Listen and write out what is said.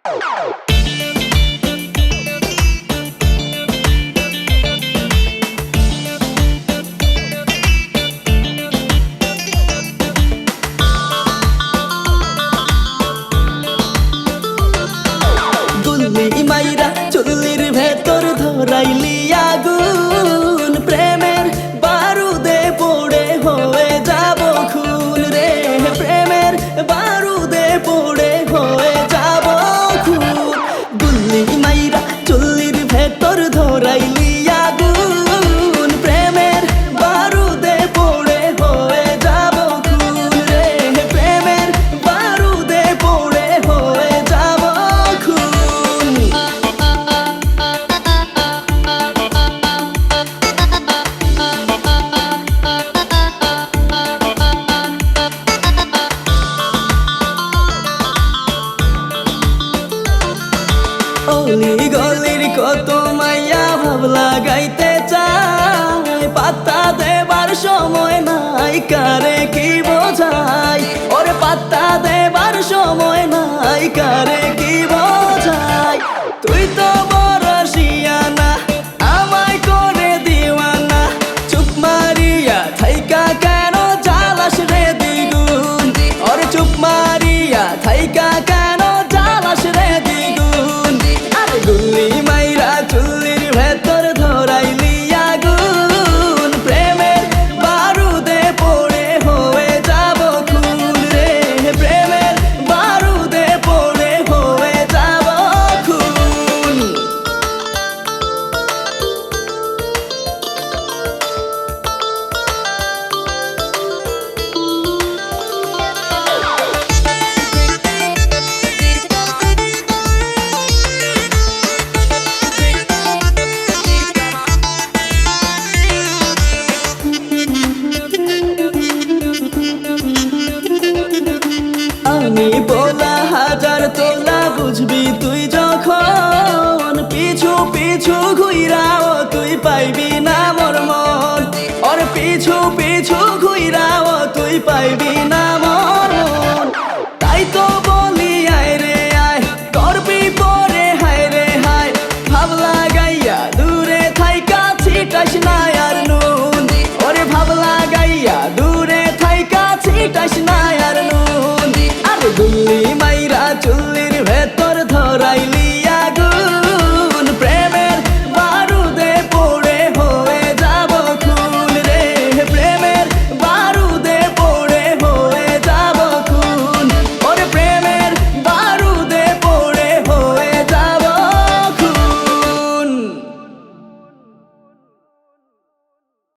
গুল্লি মাইরা চুল্লির ভেতর ধরাইলি আগুন, প্রেমের বারুদে পড়ে হয়ে যাব খুন রে, প্রেমের বারুদে পড়ে হয়ে যাব খুন। গুল্লি মাইরা চুল্লির ভেতর ধরাইলি আগুন, প্রেমের বারুদে পড়ে হয়ে যাব খুন রে, প্রেমের বারুদে পড়ে হয়ে যাব খুন। অলি গলির কত মাইয়া ভাব লাগাইতে চায়, পাত্তা দেবার সময় নাই কারে কি বোঝাই, ওরে পাত্তা দেবার সময় নাই কারে কি বোঝাই। তুই তো বড় শিয়ানা আমায় করে দিওয়ানা, চুপ মারিয়া থাইকা কেন জ্বালাস রে দ্বিগুণ, ওরে চুপ মারিয়া থাইকা কেন জ্বালাস রে দ্বিগুণ। আরে গুল্লি মাইরা চুল্লির ভেতর ধরাইলি আগুন, প্রেমের বারুদে পড়ে হয়ে যাব খুন রে, প্রেমের বারুদে পড়ে হয়ে যাব খুন। আমি বলা হাজার তোলা বুঝবি তুই যখন, পিছু পিছু ঘুইরাও তুই পাইবি না মোর মন, ওর পিছু পিছু ঘুইরাও তুই পাইবি